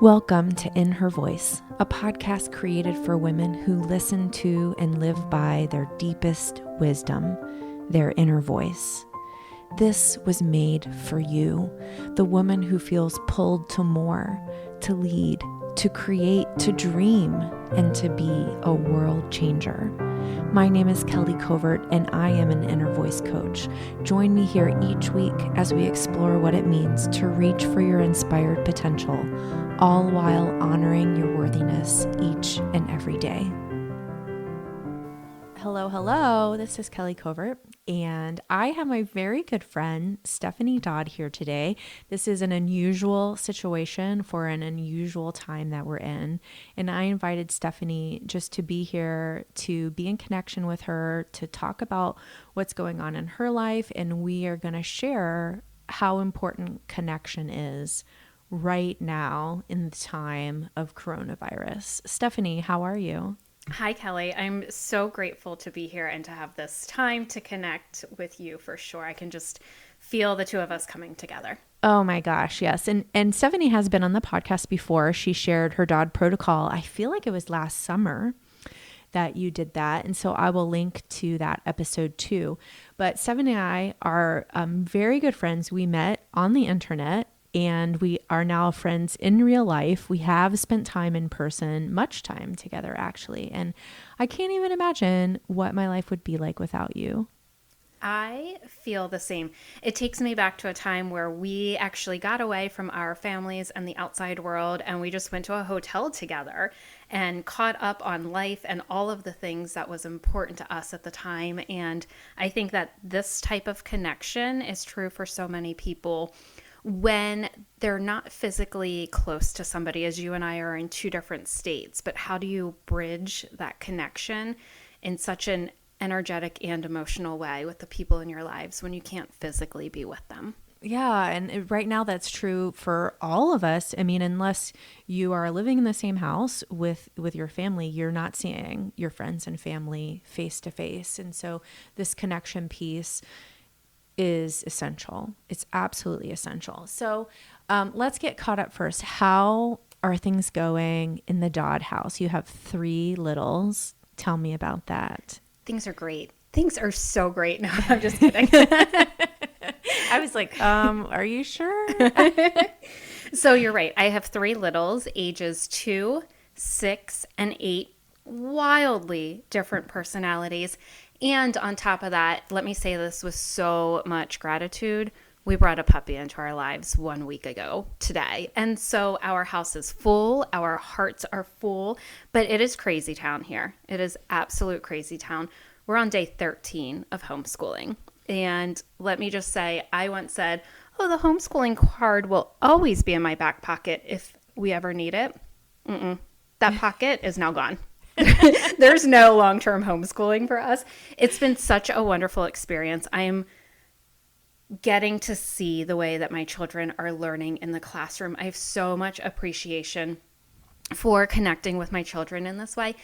Welcome to In Her Voice, a podcast created for women who listen to and live by their deepest wisdom, their inner voice. This was made for you, the woman who feels pulled to more, to lead, to create, to dream, and to be a world changer. My name is Kelly Covert, and I am an inner voice coach. Join me here each week as we explore what it means to reach for your inspired potential, all while honoring your worthiness each and every day. Hello. This is Kelly Covert, and I have my very good friend, Stephanie Dodd, here today. This is an unusual situation for an unusual time that we're in, and I invited Stephanie just to be here, to be in connection with her, to talk about what's going on in her life, and we are going to share how important connection is right now in the time of coronavirus. Stephanie, how are you? Hi, Kelly. I'm so grateful to be here and to have this time to connect with you for sure. I can just feel the two of us coming together. Oh my gosh, yes. And Stephanie has been on the podcast before. She shared her Dodd protocol. I feel like it was last summer that you did that. And so I will link to that episode too. But Stephanie and I are very good friends. We met on the internet, and we are now friends in real life. We have spent time in person, much time together actually. And I can't even imagine what my life would be like without you. I feel the same. It takes me back to a time where we actually got away from our families and the outside world, and we just went to a hotel together and caught up on life and all of the things that was important to us at the time. And I think that this type of connection is true for so many people when they're not physically close to somebody, as you and I are in two different states. But how do you bridge that connection in such an energetic and emotional way with the people in your lives when you can't physically be with them? Yeah. And right now that's true for all of us. I mean, unless you are living in the same house with your family, you're not seeing your friends and family face to face. And so this connection piece is essential. It's absolutely essential. So let's get caught up first. How are things going in the Dodd house? You have 3 littles. Tell me about that. Things are great. Things are so great. No, I'm just kidding. I was like, are you sure? So you're right. I have 3 littles, ages 2, 6, and 8, wildly different personalities. And on top of that, let me say this with so much gratitude. We brought a puppy into our lives 1 week ago today. And so our house is full. Our hearts are full. But it is crazy town here. It is absolute crazy town. We're on day 13 of homeschooling. And let me just say, I once said, oh, the homeschooling card will always be in my back pocket if we ever need it. That pocket is now gone. There's no long-term homeschooling for us. It's been such a wonderful experience. I'm getting to see the way that my children are learning in the classroom. I have so much appreciation for connecting with my children in this way.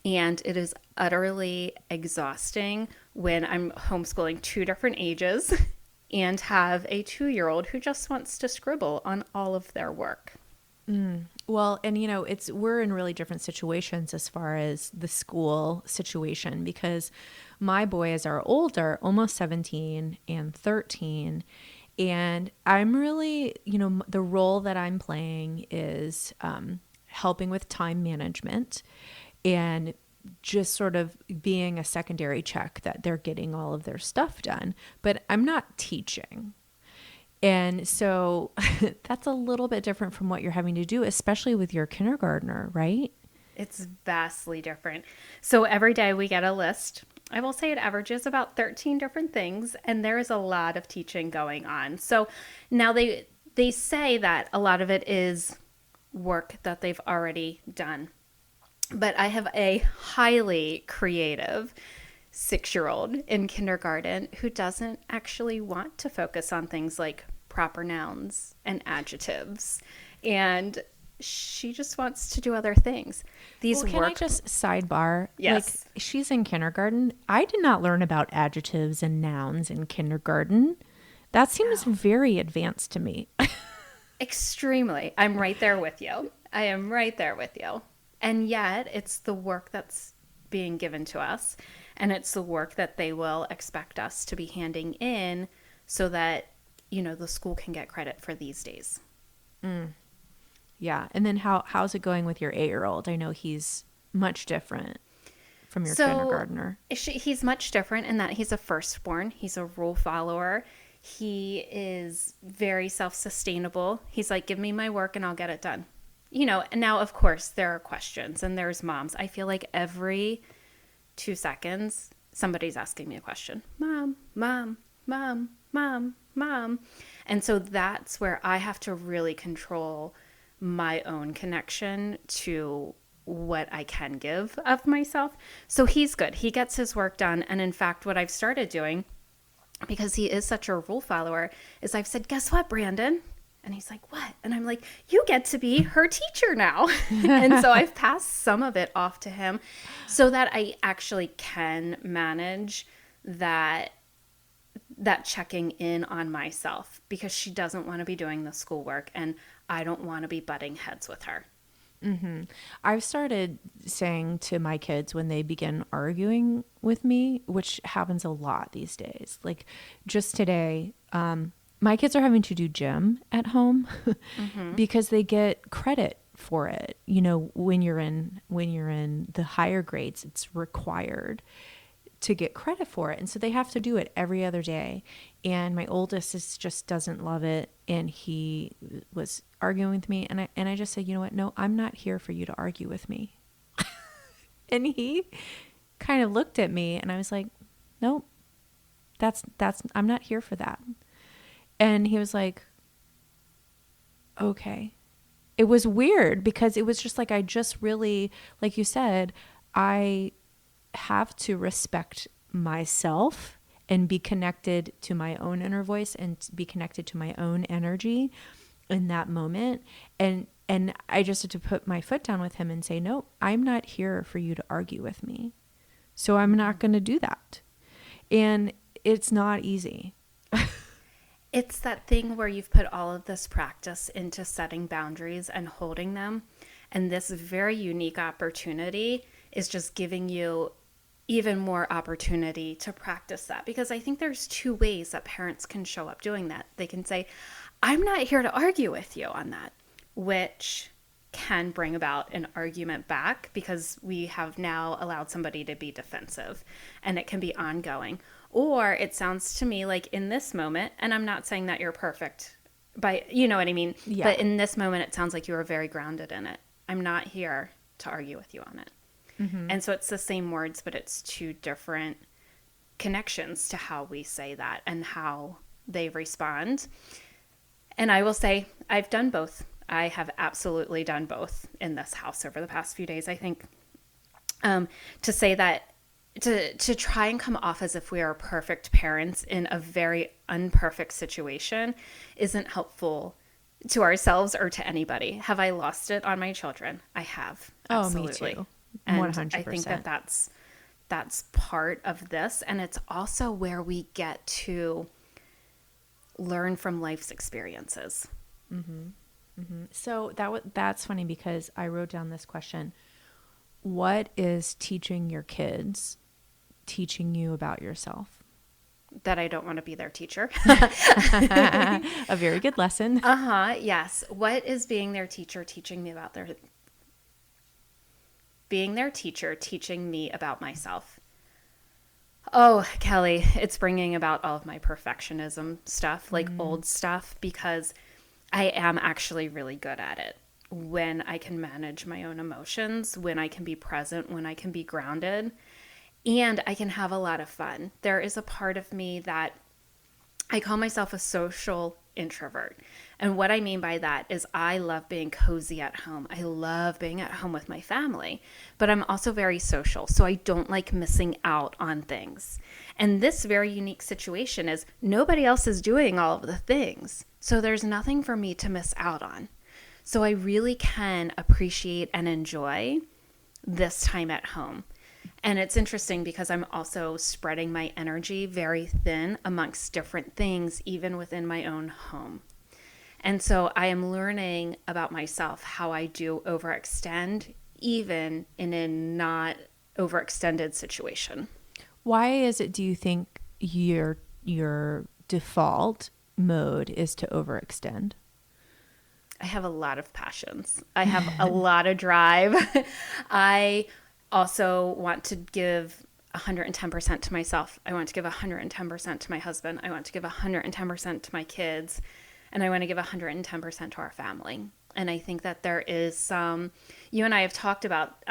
And it is utterly exhausting when I'm homeschooling 2 different ages and have a 2-year-old who just wants to scribble on all of their work. Well, and we're in really different situations as far as the school situation, because my boys are older, almost 17 and 13. And I'm really, the role that I'm playing is helping with time management and just sort of being a secondary check that they're getting all of their stuff done. But I'm not teaching. And so that's a little bit different from what you're having to do, especially with your kindergartner, right? It's vastly different. So every day we get a list. I will say it averages about 13 different things, and there is a lot of teaching going on. So now they say that a lot of it is work that they've already done. But I have a highly creative 6-year-old in kindergarten who doesn't actually want to focus on things like proper nouns and adjectives, and she just wants to do other things. Can I just sidebar? Yes. Like, she's in kindergarten. I did not learn about adjectives and nouns in kindergarten. That seems very advanced to me. Extremely. I'm right there with you. I am right there with you. And yet it's the work that's being given to us, and it's the work that they will expect us to be handing in so that, the school can get credit for these days. Yeah. And then how's it going with your 8-year-old? I know he's much different from your kindergartner. He's much different in that he's a firstborn. He's a rule follower. He is very self-sustainable. He's like, give me my work and I'll get it done. And now, of course, there are questions and there's moms. I feel like every 2 seconds, somebody's asking me a question. Mom, mom, mom, mom, mom. And so that's where I have to really control my own connection to what I can give of myself. So he's good. He gets his work done. And in fact, what I've started doing, because he is such a rule follower, is I've said, guess what, Brandon? And he's like, what? And I'm like, you get to be her teacher now. And so I've passed some of it off to him so that I actually can manage that checking in on myself, because she doesn't want to be doing the schoolwork and I don't want to be butting heads with her. Mm-hmm. I've started saying to my kids when they begin arguing with me, which happens a lot these days, like just today, my kids are having to do gym at home because they get credit for it. When you're in the higher grades, it's required to get credit for it. And so they have to do it every other day. And my oldest just doesn't love it. And he was arguing with me. And I just said, you know what? No, I'm not here for you to argue with me. And he kind of looked at me and I was like, nope, I'm not here for that. And he was like, okay. It was weird because it was just like, I just really, like you said, I have to respect myself and be connected to my own inner voice and be connected to my own energy in that moment. And I just had to put my foot down with him and say, no, I'm not here for you to argue with me. So I'm not going to do that. And it's not easy. It's that thing where you've put all of this practice into setting boundaries and holding them. And this very unique opportunity is just giving you even more opportunity to practice that. Because I think there's 2 ways that parents can show up doing that. They can say, I'm not here to argue with you on that, which can bring about an argument back because we have now allowed somebody to be defensive and it can be ongoing. Or it sounds to me like in this moment, and I'm not saying that you're perfect, but you know what I mean? Yeah. But in this moment, it sounds like you are very grounded in it. I'm not here to argue with you on it. Mm-hmm. And so it's the same words, but it's 2 different connections to how we say that and how they respond. And I will say I've done both. I have absolutely done both in this house over the past few days. I think to say that, to try and come off as if we are perfect parents in a very unperfect situation isn't helpful to ourselves or to anybody. Have I lost it on my children? I have. Absolutely. Oh, me too. 100%. And I think that's part of this. And it's also where we get to learn from life's experiences. Mm-hmm. Mm-hmm. So that's funny because I wrote down this question. What is teaching your kids teaching you about yourself? That I don't want to be their teacher. A very good lesson. Yes. What is being their teacher teaching me about being their teacher teaching me about myself? Oh, Kelly, it's bringing about all of my perfectionism stuff, like old stuff, because I am actually really good at it. When I can manage my own emotions, when I can be present, when I can be grounded, and I can have a lot of fun. There is a part of me that I call myself a social introvert. And what I mean by that is I love being cozy at home. I love being at home with my family, but I'm also very social. So I don't like missing out on things. And this very unique situation is nobody else is doing all of the things. So there's nothing for me to miss out on. So I really can appreciate and enjoy this time at home. And it's interesting because I'm also spreading my energy very thin amongst different things, even within my own home. And so I am learning about myself how I do overextend, even in a not overextended situation. Why is it, do you think your default mode is to overextend? I have a lot of passions. I have a lot of drive. I also want to give 110% to myself. I want to give 110% to my husband. I want to give 110% to my kids. And I want to give 110% to our family. And I think that there is some, you and I have talked about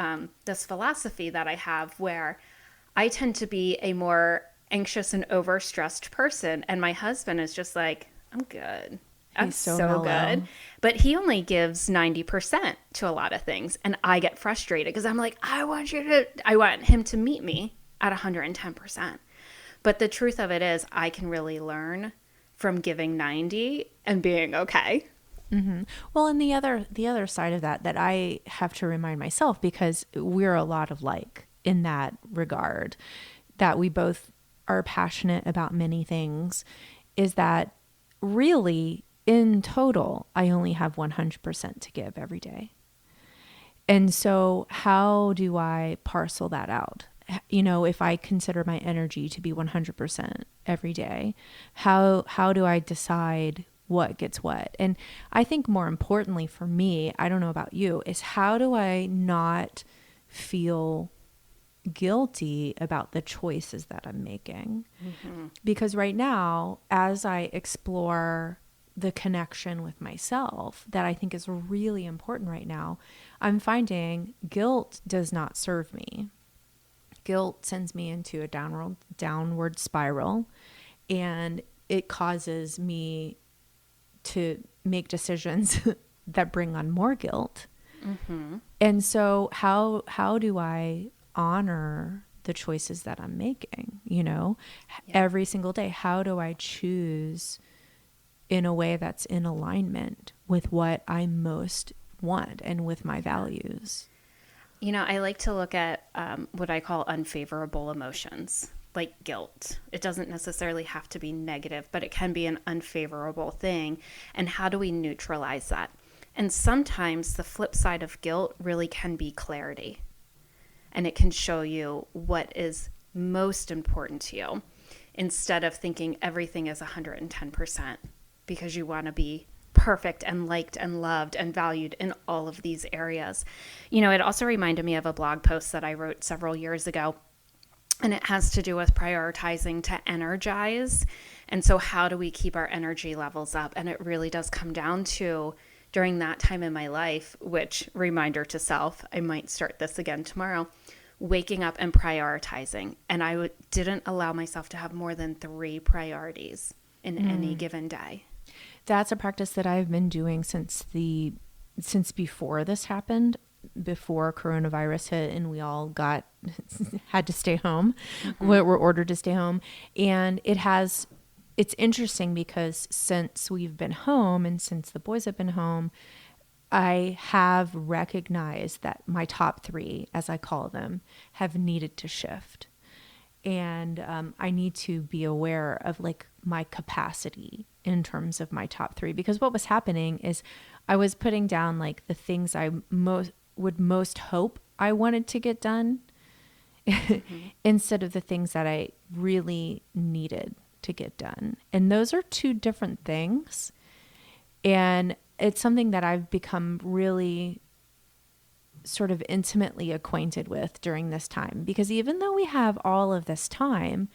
this philosophy that I have where I tend to be a more anxious and overstressed person. And my husband is just like, I'm good. I'm He's so so mellow. good. But he only gives 90% to a lot of things. And I get frustrated because I'm like, I want him to meet me at 110%. But the truth of it is, I can really learn from giving 90 and being okay. Mm-hmm. Well, and the other side of that I have to remind myself, because we're a lot of like in that regard, that we both are passionate about many things, is that really in total, I only have 100% to give every day. And so how do I parcel that out? You know, if I consider my energy to be 100% every day, how do I decide what gets what? And I think more importantly for me, I don't know about you, is how do I not feel guilty about the choices that I'm making? Mm-hmm. Because right now, as I explore the connection with myself that I think is really important right now, I'm finding guilt does not serve me. Guilt sends me into a downward spiral, and it causes me to make decisions that bring on more guilt. Mm-hmm. And so how do I honor the choices that I'm making, you know, every single day? How do I choose in a way that's in alignment with what I most want and with my values? You know, I like to look at what I call unfavorable emotions, like guilt. It doesn't necessarily have to be negative, but it can be an unfavorable thing. And how do we neutralize that? And sometimes the flip side of guilt really can be clarity. And it can show you what is most important to you instead of thinking everything is 110% because you want to be perfect and liked and loved and valued in all of these areas. You know, it also reminded me of a blog post that I wrote several years ago, and it has to do with prioritizing to energize. And so how do we keep our energy levels up? And it really does come down to, during that time in my life, which, reminder to self, I might start this again tomorrow, waking up and prioritizing. And I didn't allow myself to have more than 3 priorities in any given day. That's a practice that I've been doing since before this happened, before coronavirus hit and we all had to stay home. Mm-hmm. We were ordered to stay home. And it's interesting because since we've been home and since the boys have been home, I have recognized that my top 3, as I call them, have needed to shift. And I need to be aware of like my capacity in terms of my top 3, because what was happening is I was putting down like the things I would most hope I wanted to get done mm-hmm. instead of the things that I really needed to get done. And those are 2 different things. And it's something that I've become really sort of intimately acquainted with during this time, because even though we have all of this time,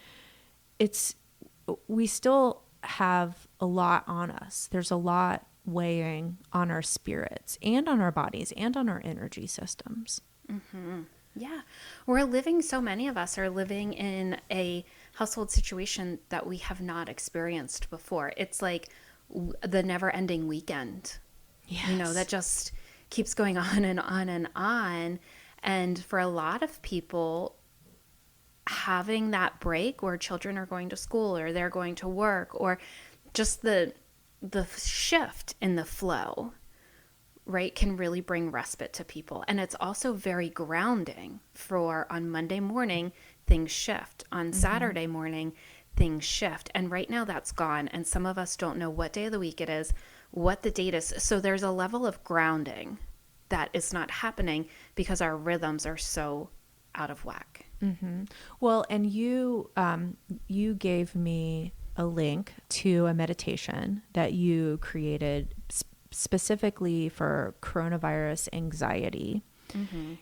we still have a lot on us. There's a lot weighing on our spirits and on our bodies and on our energy systems. Mm-hmm. Yeah. So many of us are living in a household situation that we have not experienced before. It's like the Neverending Weekend. Yes. You know, that just keeps going on and on and on. And for a lot of people, having that break where children are going to school or they're going to work, or just the shift in the flow, right, can really bring respite to people. And it's also very grounding for on Monday morning, things shift. On mm-hmm. Saturday morning, things shift. And right now that's gone. And some of us don't know what day of the week it is. what the date is. So there's a level of grounding that is not happening because our rhythms are so out of whack. Mm-hmm. Well, and you gave me a link to a meditation that you created specifically for coronavirus anxiety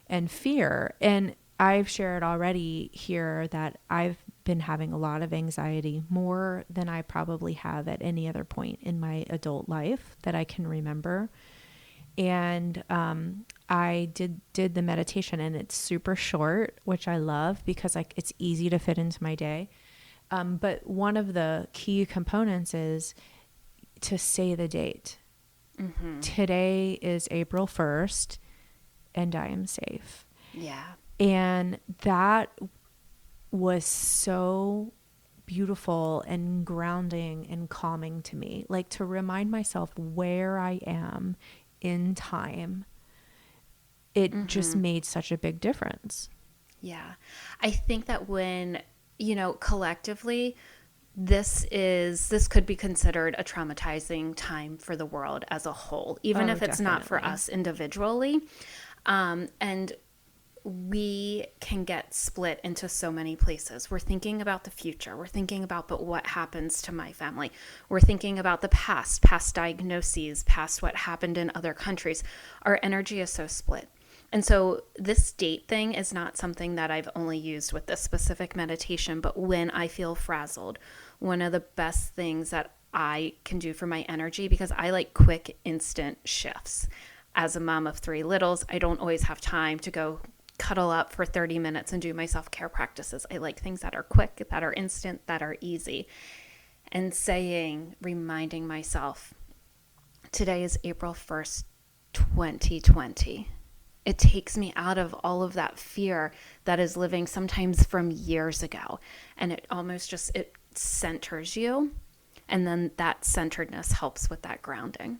and fear. And I've shared already here that I've been having a lot of anxiety, more than I probably have at any other point in my adult life that I can remember. And I did the meditation, and it's super short, which I love because it's easy to fit into my day. But one of the key components is to say the date. Today is April 1st, and I am safe. Yeah. And that was so beautiful and grounding and calming to me. Like, to remind myself where I am in time, it just made such a big difference. Yeah. I think that when, collectively, this could be considered a traumatizing time for the world as a whole, even if it's not for us individually. And we can get split into so many places. We're thinking about the future. We're thinking about, but what happens to my family? We're thinking about the past diagnoses, past what happened in other countries. Our energy is so split. And so this date thing is not something that I've only used with this specific meditation, but when I feel frazzled, one of the best things that I can do for my energy, because I like quick, instant shifts. As a mom of 3 littles, I don't always have time to go cuddle up for 30 minutes and do my self-care practices. I like things that are quick, that are instant, that are easy. And reminding myself, today is April 1st, 2020. It takes me out of all of that fear that is living sometimes from years ago. And it almost it centers you. And then that centeredness helps with that grounding.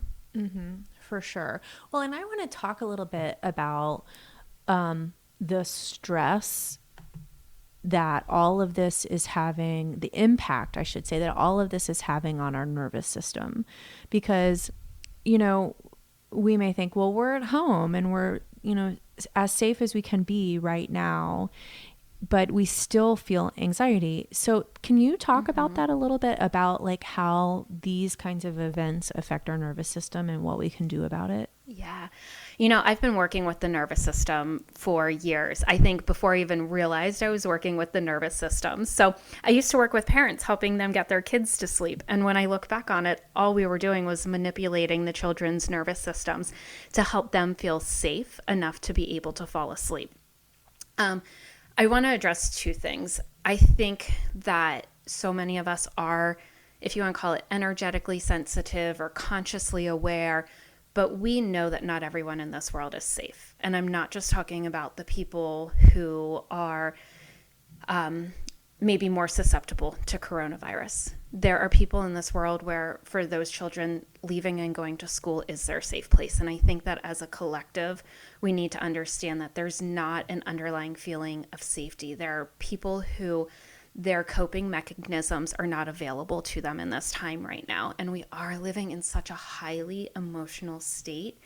For sure. Well, and I want to talk a little bit about the stress that all of this is having, the impact, I should say, that all of this is having on our nervous system. Because, we may think, well, we're at home and we're, as safe as we can be right now, but we still feel anxiety. So can you talk about that a little bit, about like how these kinds of events affect our nervous system and what we can do about it? Yeah. I've been working with the nervous system for years. I think before I even realized I was working with the nervous system. So I used to work with parents, helping them get their kids to sleep. And when I look back on it, all we were doing was manipulating the children's nervous systems to help them feel safe enough to be able to fall asleep. I want to address 2 things. I think that so many of us are, if you want to call it, energetically sensitive or consciously aware, but we know that not everyone in this world is safe. And I'm not just talking about the people who are maybe more susceptible to coronavirus. There are people in this world where, for those children, leaving and going to school is their safe place. And I think that as a collective, we need to understand that there's not an underlying feeling of safety. There are people who their coping mechanisms are not available to them in this time right now. And we are living in such a highly emotional state.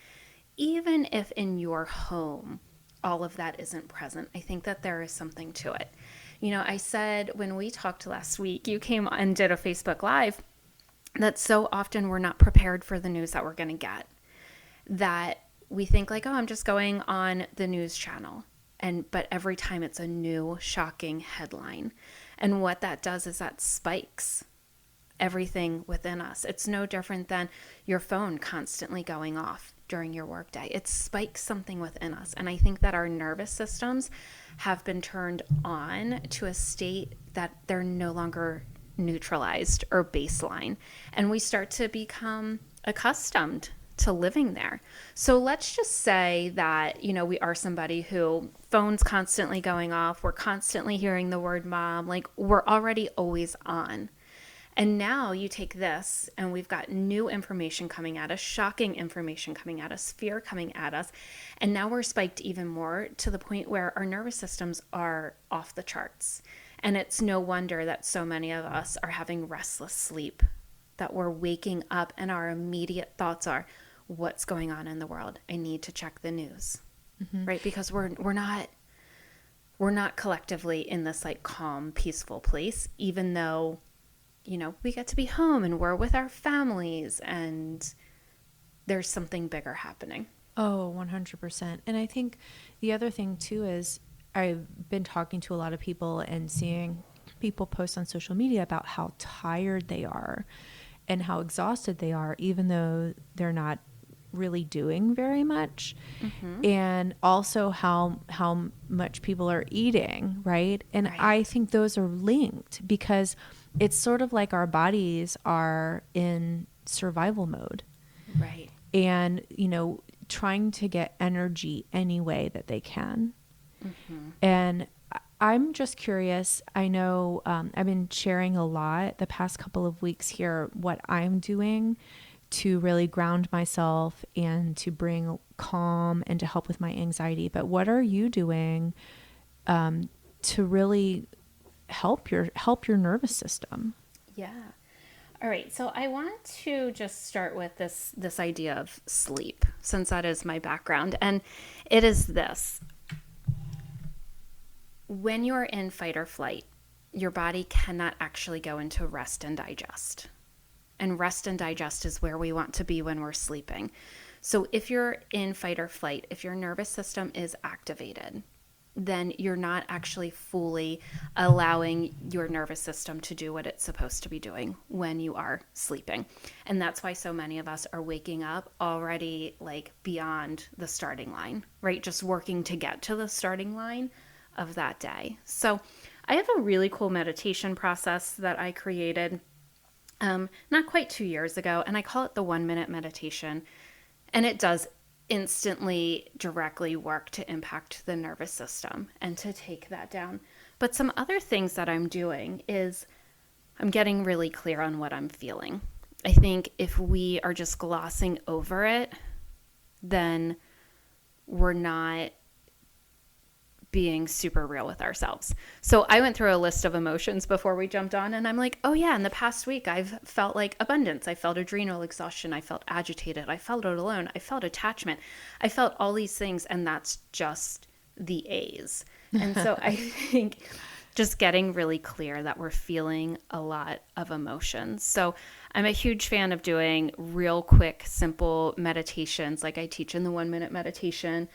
Even if in your home, all of that isn't present, I think that there is something to it. I said when we talked last week, you came and did a Facebook Live, that so often we're not prepared for the news that we're going to get. That we think like, oh, I'm just going on the news channel. But every time it's a new shocking headline. And what that does is that spikes everything within us. It's no different than your phone constantly going off during your workday. It spikes something within us. And I think that our nervous systems have been turned on to a state that they're no longer neutralized or baseline. And we start to become accustomed to living there. So let's just say that, we are somebody who phone's constantly going off. We're constantly hearing the word mom, like we're already always on. And now you take this and we've got new information coming at us, shocking information coming at us, fear coming at us. And now we're spiked even more to the point where our nervous systems are off the charts. And it's no wonder that so many of us are having restless sleep that we're waking up and our immediate thoughts are, what's going on in the world? I need to check the news, right? Because we're not collectively in this like calm, peaceful place, even though, we get to be home and we're with our families and there's something bigger happening. Oh, 100%. And I think the other thing too is I've been talking to a lot of people and seeing people post on social media about how tired they are and how exhausted they are, even though they're not really doing very much. And also how much people are eating, right? And Right. I think those are linked because it's sort of like our bodies are in survival mode. Right. And, trying to get energy any way that they can. And I'm just curious. I know I've been sharing a lot the past couple of weeks here what I'm doing to really ground myself and to bring calm and to help with my anxiety. But what are you doing to really help your nervous system? Yeah. All right. So I want to just start with this idea of sleep, since that is my background. And it is this. When you're in fight or flight, your body cannot actually go into rest and digest. And rest and digest is where we want to be when we're sleeping. So if you're in fight or flight, if your nervous system is activated, then you're not actually fully allowing your nervous system to do what it's supposed to be doing when you are sleeping. And that's why so many of us are waking up already like beyond the starting line, right? Just working to get to the starting line of that day. So I have a really cool meditation process that I created not quite 2 years ago, and I call it the 1 minute meditation. And it does instantly directly work to impact the nervous system and to take that down. But some other things that I'm doing is I'm getting really clear on what I'm feeling. I think if we are just glossing over it, then we're not being super real with ourselves. So I went through a list of emotions before we jumped on, and I'm like, oh yeah, in the past week, I've felt like abundance. I felt adrenal exhaustion. I felt agitated. I felt alone. I felt attachment. I felt all these things, and that's just the A's. And so I think just getting really clear that we're feeling a lot of emotions. So I'm a huge fan of doing real quick, simple meditations like I teach in the 1 minute meditation,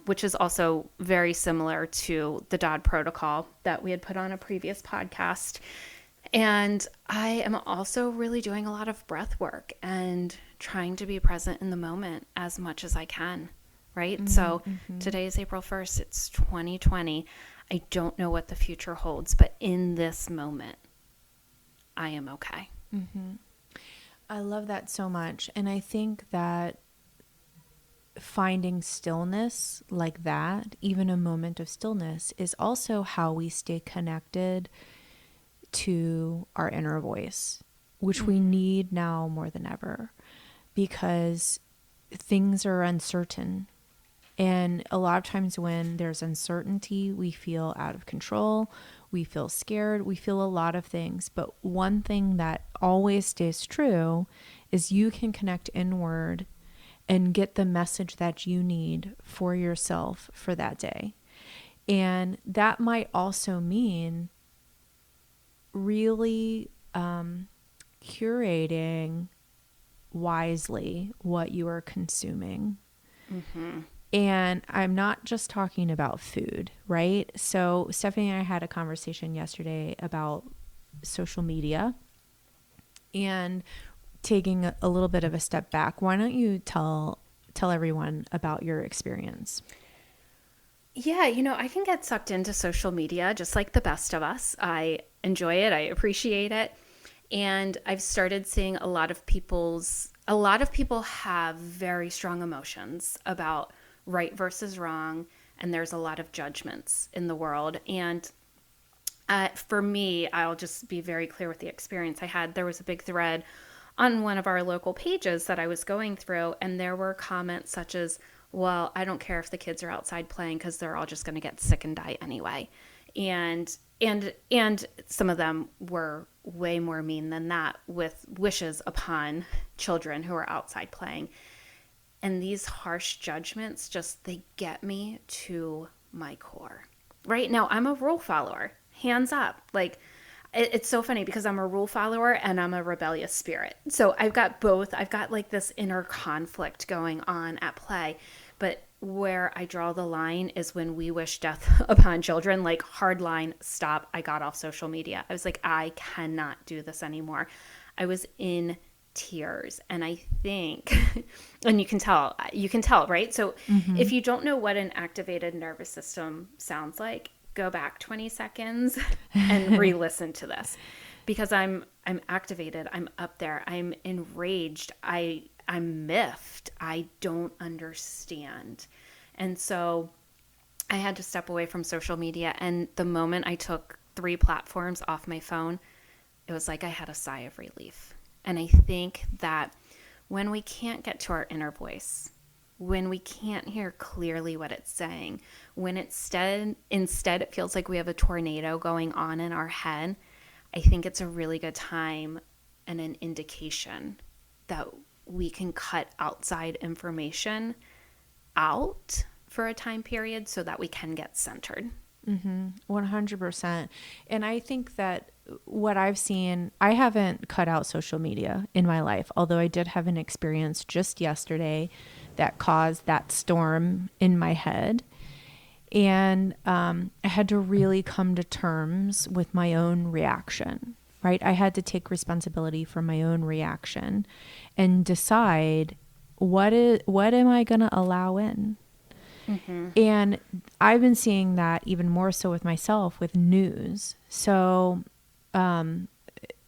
which is also very similar to the Dodd protocol that we had put on a previous podcast. And I am also really doing a lot of breath work and trying to be present in the moment as much as I can, right? So today is April 1st. It's 2020. I don't know what the future holds, but in this moment, I am okay. I love that so much. And I think that finding stillness like that, even a moment of stillness, is also how we stay connected to our inner voice, which we need now more than ever because things are uncertain. And a lot of times when there's uncertainty, we feel out of control, we feel scared, we feel a lot of things. But one thing that always stays true is you can connect inward and get the message that you need for yourself for that day. And that might also mean really curating wisely what you are consuming. And I'm not just talking about food, right? So Stephanie and I had a conversation yesterday about social media and taking a little bit of a step back. Why don't you tell everyone about your experience? Yeah, I can get sucked into social media just like the best of us. I enjoy it. I appreciate it. And I've started seeing a lot of people have very strong emotions about right versus wrong. And there's a lot of judgments in the world. And for me, I'll just be very clear with the experience I had. There was a big thread on one of our local pages that I was going through, and there were comments such as, well, I don't care if the kids are outside playing because they're all just going to get sick and die anyway. And And some of them were way more mean than that, with wishes upon children who are outside playing. And these harsh judgments, just, they get me to my core. Right now, I'm a rule follower, hands up. Like, it's so funny because I'm a rule follower and I'm a rebellious spirit. So I've got both. I've got like this inner conflict going on at play. But where I draw the line is when we wish death upon children, like, hard line, stop. I got off social media. I was like, I cannot do this anymore. I was in tears. And I think, and you can tell, right? So if you don't know what an activated nervous system sounds like, go back 20 seconds and re-listen to this, because I'm activated. I'm up there. I'm enraged. I'm miffed. I don't understand. And so I had to step away from social media. And the moment I took 3 platforms off my phone, it was like I had a sigh of relief. And I think that when we can't get to our inner voice, when we can't hear clearly what it's saying, when instead it feels like we have a tornado going on in our head, I think it's a really good time and an indication that we can cut outside information out for a time period so that we can get centered. 100%. And I think that what I've seen, I haven't cut out social media in my life, although I did have an experience just yesterday that caused that storm in my head. And I had to really come to terms with my own reaction, right? I had to take responsibility for my own reaction and decide what am I going to allow in? And I've been seeing that even more so with myself with news. So,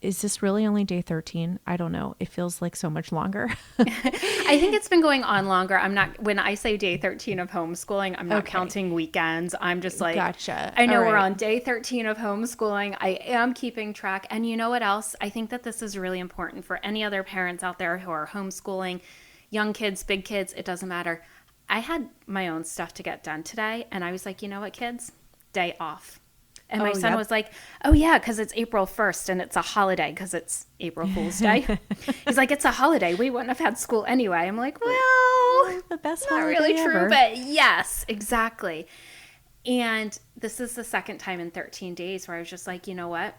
is this really only day 13? I don't know. It feels like so much longer. I think it's been going on longer. When I say day 13 of homeschooling, I'm not counting weekends. I'm just like, gotcha. I know we're on day 13 of homeschooling. I am keeping track. And you know what else? I think that this is really important for any other parents out there who are homeschooling, young kids, big kids, it doesn't matter. I had my own stuff to get done today. And I was like, you know what, kids? Day off. And my son was like, oh, yeah, because it's April 1st and it's a holiday because it's April Fool's Day. He's like, it's a holiday. We wouldn't have had school anyway. I'm like, well, the best not holiday really ever. true, but yes, exactly. And this is the second time in 13 days where I was just like, you know what?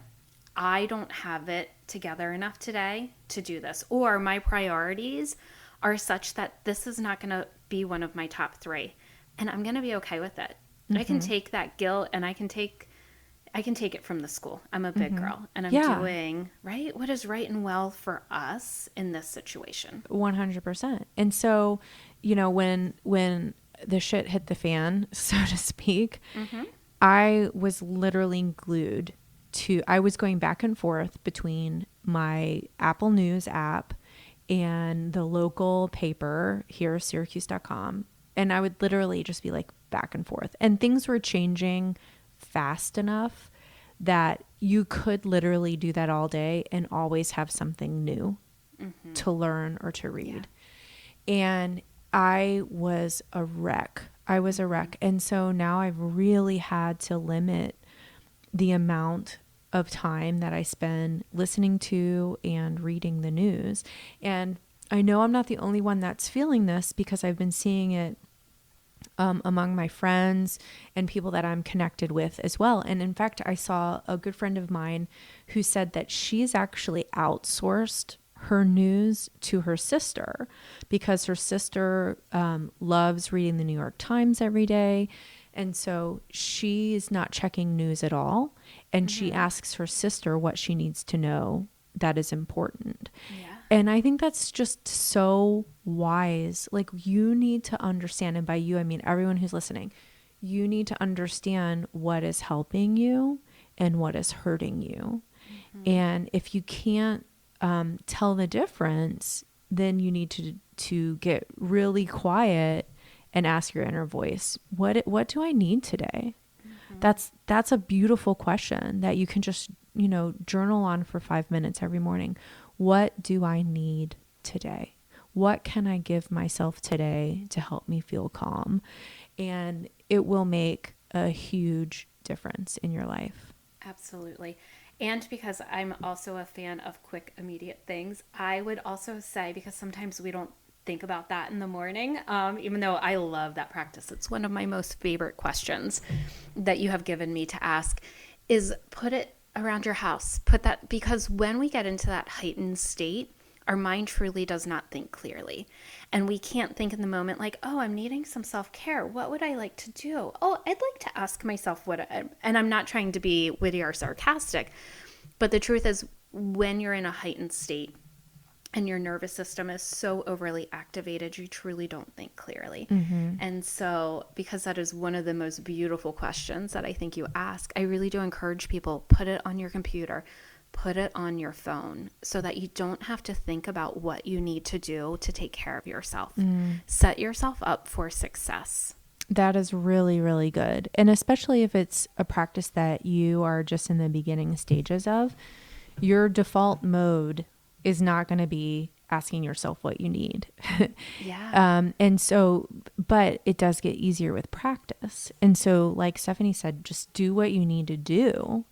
I don't have it together enough today to do this. Or my priorities are such that this is not going to be one of my top 3. And I'm going to be okay with it. I can take that guilt and I can take it from the school. I'm a big girl and I'm doing right what is right and well for us in this situation. 100%. And so, you know, when the shit hit the fan, so to speak, I was literally glued to, I was going back and forth between my Apple News app and the local paper here, Syracuse.com. And I would literally just be like back and forth. And things were changing fast enough that you could literally do that all day and always have something new to learn or to read. Yeah. And I was a wreck. And so now I've really had to limit the amount of time that I spend listening to and reading the news. And I know I'm not the only one that's feeling this because I've been seeing it among my friends and people that I'm connected with as well. And in fact, I saw a good friend of mine who said that she's actually outsourced her news to her sister because her sister loves reading the New York Times every day. And so she's not checking news at all. And she asks her sister what she needs to know that is important. Yeah. And I think that's just so wise. Like, you need to understand, and by you, I mean everyone who's listening, you need to understand what is helping you and what is hurting you. And if you can't tell the difference, then you need to get really quiet and ask your inner voice, what do I need today? That's a beautiful question that you can just, journal on for 5 minutes every morning. What do I need today? What can I give myself today to help me feel calm? And it will make a huge difference in your life. Absolutely. And because I'm also a fan of quick, immediate things, I would also say, because sometimes we don't think about that in the morning, even though I love that practice, it's one of my most favorite questions that you have given me to ask, is put it around your house. Put that, because when we get into that heightened state, our mind truly does not think clearly. And we can't think in the moment like, oh, I'm needing some self-care. What would I like to do? Oh, I'd like to ask myself and I'm not trying to be witty or sarcastic, but the truth is when you're in a heightened state and your nervous system is so overly activated, you truly don't think clearly. And so, because that is one of the most beautiful questions that I think you ask, I really do encourage people, put it on your computer, put it on your phone so that you don't have to think about what you need to do to take care of yourself. Set yourself up for success. That is really, really good. And especially if it's a practice that you are just in the beginning stages of, your default mode is not going to be asking yourself what you need. Yeah. And so, but it does get easier with practice. And so, like Stephanie said, just do what you need to do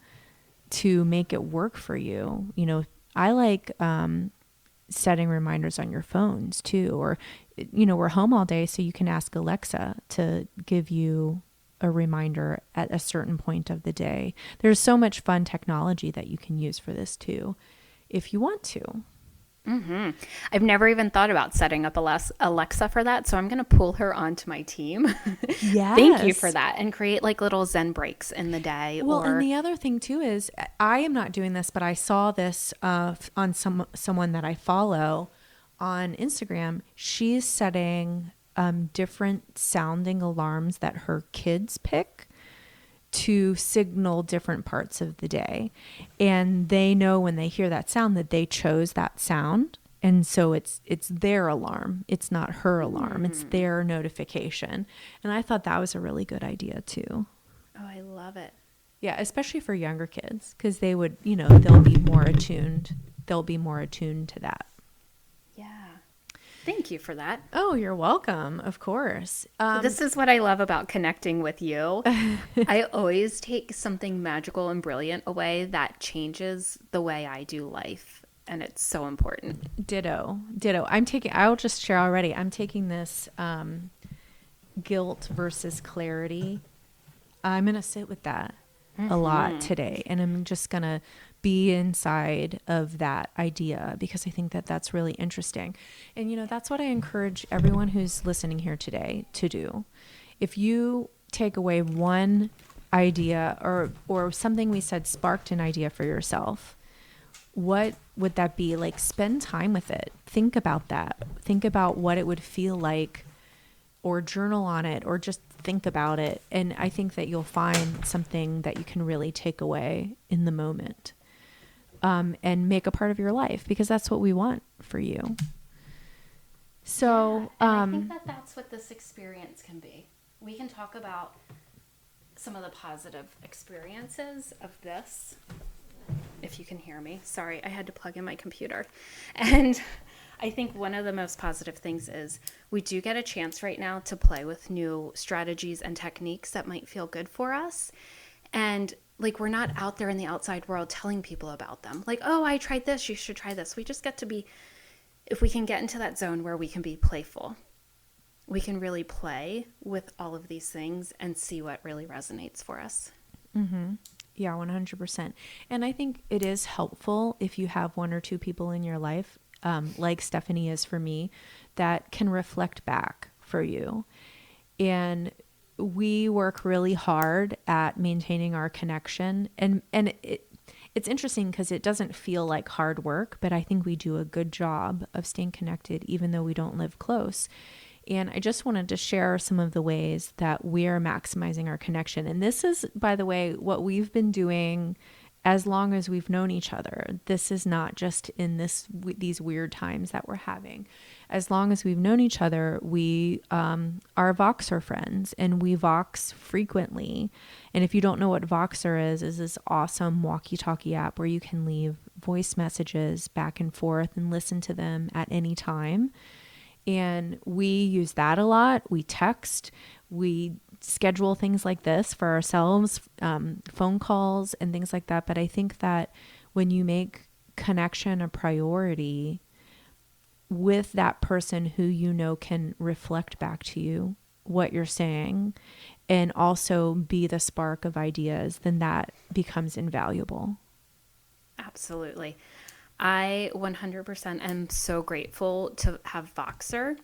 to make it work for you. You know, I like setting reminders on your phones too, or, you know, we're home all day, so you can ask Alexa to give you a reminder at a certain point of the day. There's so much fun technology that you can use for this too, if you want to. I've never even thought about setting up Alexa for that, so I'm going to pull her onto my team. Yes. Thank you for that. And create like little Zen breaks in the day. Well, and the other thing too is, I am not doing this, but I saw this on someone that I follow on Instagram. She's setting different sounding alarms that her kids pick to signal different parts of the day. And they know when they hear that sound that they chose that sound. And so it's their alarm. It's not her alarm. It's their notification. And I thought that was a really good idea too. Oh, I love it. Yeah, especially for younger kids, because they would, you know, they'll be more attuned. They'll be more attuned to that. Yeah. Thank you for that. Oh, you're welcome. Of course. This is what I love about connecting with you. I always take something magical and brilliant away that changes the way I do life. And it's so important. Ditto. I'll just share already. I'm taking this guilt versus clarity. I'm going to sit with that a lot today. And I'm just going to be inside of that idea because I think that that's really interesting. And, you know, that's what I encourage everyone who's listening here today to do. If you take away one idea or something we said sparked an idea for yourself, what would that be? Like, spend time with it. Think about that. Think about what it would feel like, or journal on it, or just think about it. And I think that you'll find something that you can really take away in the moment. And make a part of your life, because that's what we want for you. So, I think that that's what this experience can be. We can talk about some of the positive experiences of this. If you can hear me. Sorry, I had to plug in my computer. And I think one of the most positive things is we do get a chance right now to play with new strategies and techniques that might feel good for us. And like, we're not out there in the outside world telling people about them. Like, oh, I tried this, you should try this. We just get to be, if we can get into that zone where we can be playful, we can really play with all of these things and see what really resonates for us. Mm-hmm. Yeah, 100%. And I think it is helpful if you have one or two people in your life, like Stephanie is for me, that can reflect back for you. And we work really hard at maintaining our connection. And it's interesting because it doesn't feel like hard work, but I think we do a good job of staying connected, even though we don't live close. And I just wanted to share some of the ways that we're maximizing our connection. And this is, by the way, what we've been doing as long as we've known each other. This is not just in these weird times that we're having. As long as we've known each other, we are Voxer friends, and we Vox frequently. And if you don't know what Voxer is this awesome walkie-talkie app where you can leave voice messages back and forth and listen to them at any time. And we use that a lot. We text. We schedule things like this for ourselves, phone calls and things like that. But I think that when you make connection a priority with that person who you know can reflect back to you what you're saying and also be the spark of ideas, then that becomes invaluable. Absolutely. I 100% am so grateful to have Voxer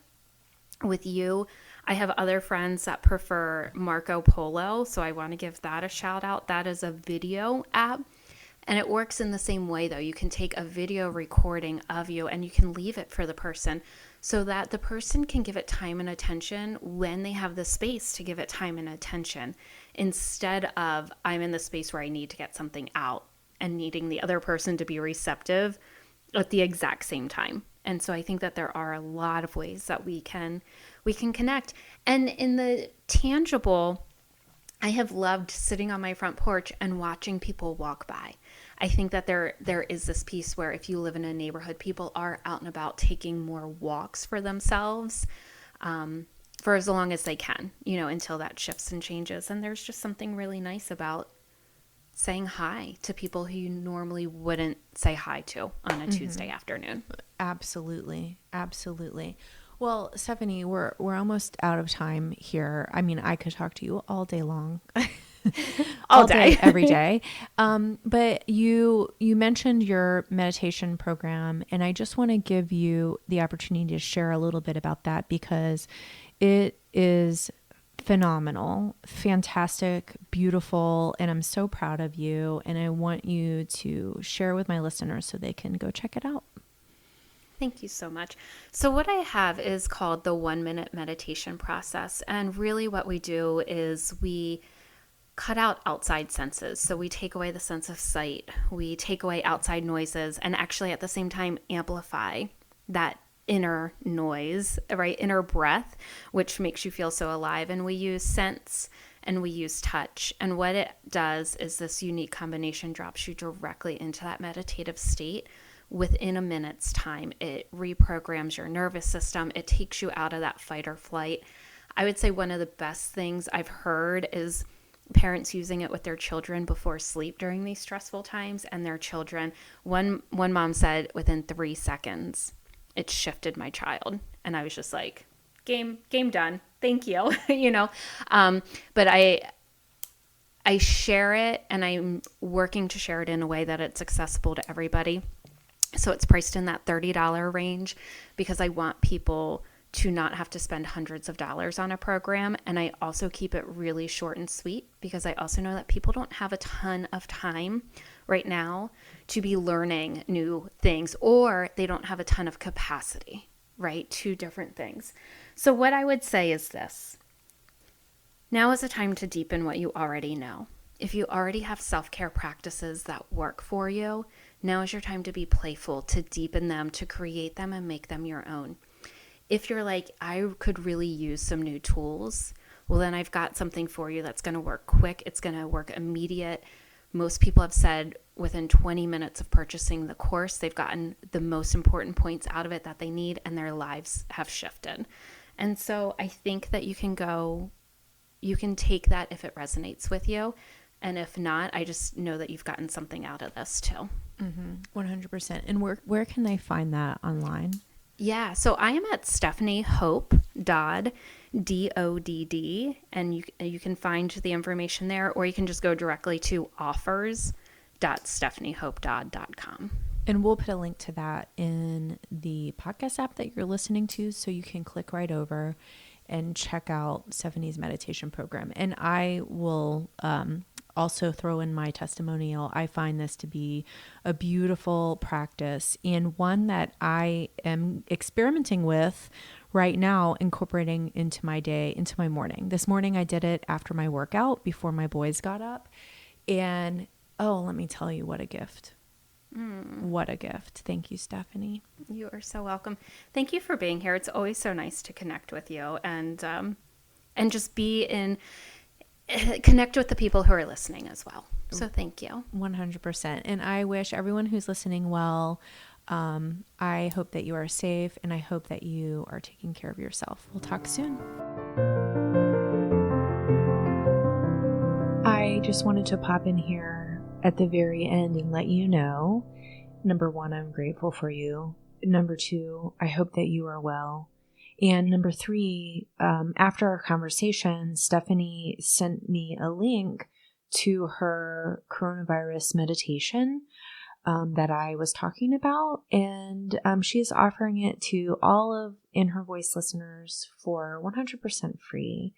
with you. I have other friends that prefer Marco Polo, so I want to give that a shout out. That is a video app, and it works in the same way though. You can take a video recording of you and you can leave it for the person so that the person can give it time and attention when they have the space to give it time and attention, instead of I'm in the space where I need to get something out and needing the other person to be receptive at the exact same time. And so I think that there are a lot of ways that we can connect. And in the tangible, I have loved sitting on my front porch and watching people walk by. I think that there is this piece where if you live in a neighborhood, people are out and about taking more walks for themselves for as long as they can, until that shifts and changes. And there's just something really nice about saying hi to people who you normally wouldn't say hi to on a Tuesday afternoon. Absolutely. Absolutely. Well, Stephanie, we're almost out of time here. I mean, I could talk to you all day long. all day, every day. But you mentioned your meditation program, and I just want to give you the opportunity to share a little bit about that because it is phenomenal, fantastic, beautiful, and I'm so proud of you. And I want you to share with my listeners so they can go check it out. Thank you so much. So what I have is called the 1-minute meditation process. And really what we do is we cut out outside senses. So we take away the sense of sight, we take away outside noises, and actually at the same time amplify that inner noise, right? Inner breath, which makes you feel so alive. And we use scents and we use touch. And what it does is this unique combination drops you directly into that meditative state within a minute's time. It reprograms your nervous system. It takes you out of that fight or flight. I would say one of the best things I've heard is parents using it with their children before sleep during these stressful times, and their children, one mom said within 3 seconds, it shifted my child. And I was just like, game done. Thank you. But I share it, and I'm working to share it in a way that it's accessible to everybody. So it's priced in that $30 range because I want people to not have to spend hundreds of dollars on a program. And I also keep it really short and sweet because I also know that people don't have a ton of time right now to be learning new things, or they don't have a ton of capacity, right? Two different things. So what I would say is this. Now is a time to deepen what you already know. If you already have self-care practices that work for you, now is your time to be playful, to deepen them, to create them and make them your own. If you're like, I could really use some new tools, well, then I've got something for you that's going to work quick. It's going to work immediate. Most people have said within 20 minutes of purchasing the course, they've gotten the most important points out of it that they need, and their lives have shifted. And so I think that you can take that if it resonates with you. And if not, I just know that you've gotten something out of this too. 100%. And where can they find that online? Yeah, so I am at Stephanie Hope, Dodd, Dodd, and you can find the information there, or you can just go directly to offers.stephaniehopedodd.com. And we'll put a link to that in the podcast app that you're listening to, so you can click right over and check out Stephanie's meditation program. And I will also throw in my testimonial. I find this to be a beautiful practice and one that I am experimenting with right now, incorporating into my day, into my morning. This morning I did it after my workout before my boys got up. And let me tell you, what a gift. What a gift. Thank you, Stephanie. You are so welcome. Thank you for being here. It's always so nice to connect with you and just connect with the people who are listening as well. So thank you. 100%. And I wish everyone who's listening well. I hope that you are safe, and I hope that you are taking care of yourself. We'll talk soon. I just wanted to pop in here at the very end and let you know, number one, I'm grateful for you. Number two, I hope that you are well. And number three, after our conversation, Stephanie sent me a link to her coronavirus meditation that I was talking about. And she is offering it to all of In Her Voice listeners for 100% free.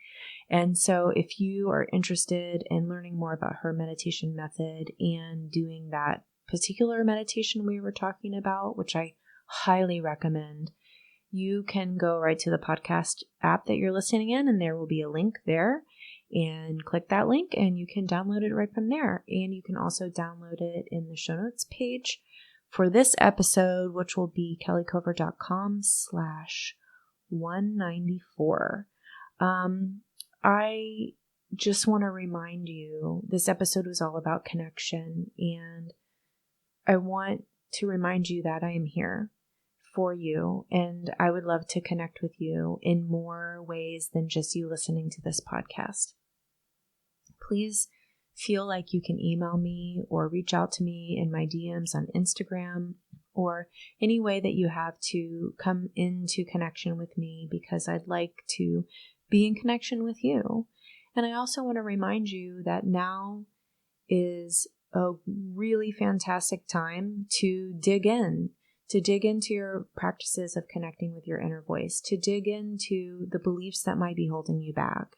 And so if you are interested in learning more about her meditation method and doing that particular meditation we were talking about, which I highly recommend, you can go right to the podcast app that you're listening in, and there will be a link there, and click that link and you can download it right from there. And you can also download it in the show notes page for this episode, which will be kellycover.com/194. I just want to remind you, this episode was all about connection, and I want to remind you that I am here for you, and I would love to connect with you in more ways than just you listening to this podcast. Please feel like you can email me or reach out to me in my DMs on Instagram, or any way that you have to come into connection with me, because I'd like to be in connection with you. And I also want to remind you that now is a really fantastic time to dig into your practices of connecting with your inner voice, to dig into the beliefs that might be holding you back,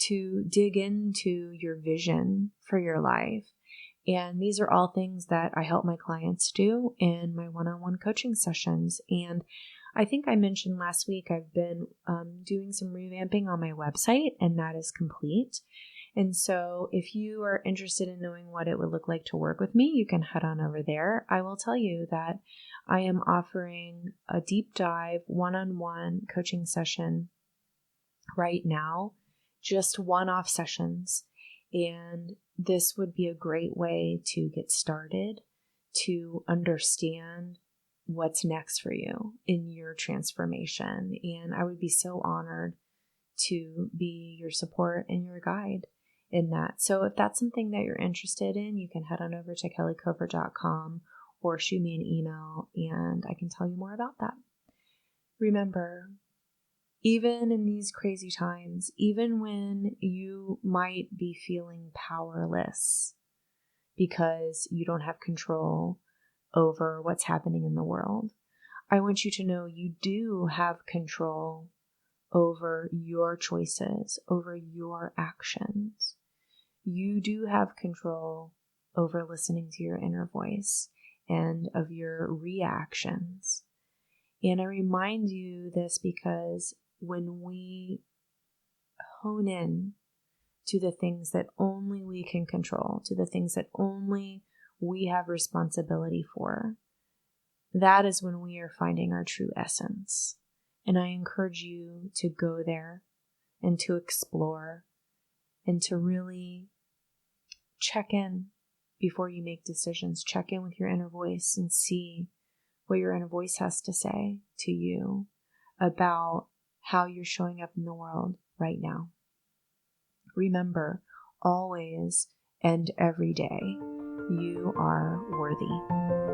to dig into your vision for your life. And these are all things that I help my clients do in my one-on-one coaching sessions. And I think I mentioned last week I've been doing some revamping on my website, and that is complete. And so if you are interested in knowing what it would look like to work with me, you can head on over there. I will tell you that I am offering a deep dive one-on-one coaching session right now, just one-off sessions. And this would be a great way to get started, to understand what's next for you in your transformation. And I would be so honored to be your support and your guide in that. So if that's something that you're interested in, you can head on over to kellycover.com or shoot me an email and I can tell you more about that. Remember, even in these crazy times, even when you might be feeling powerless because you don't have control over what's happening in the world, I want you to know you do have control over your choices, over your actions. You do have control over listening to your inner voice and of your reactions. And I remind you this because when we hone in to the things that only we can control, to the things that only we have responsibility for, that is when we are finding our true essence. And I encourage you to go there and to explore and to really check in before you make decisions. Check in with your inner voice and see what your inner voice has to say to you about how you're showing up in the world right now. Remember, always and every day, you are worthy.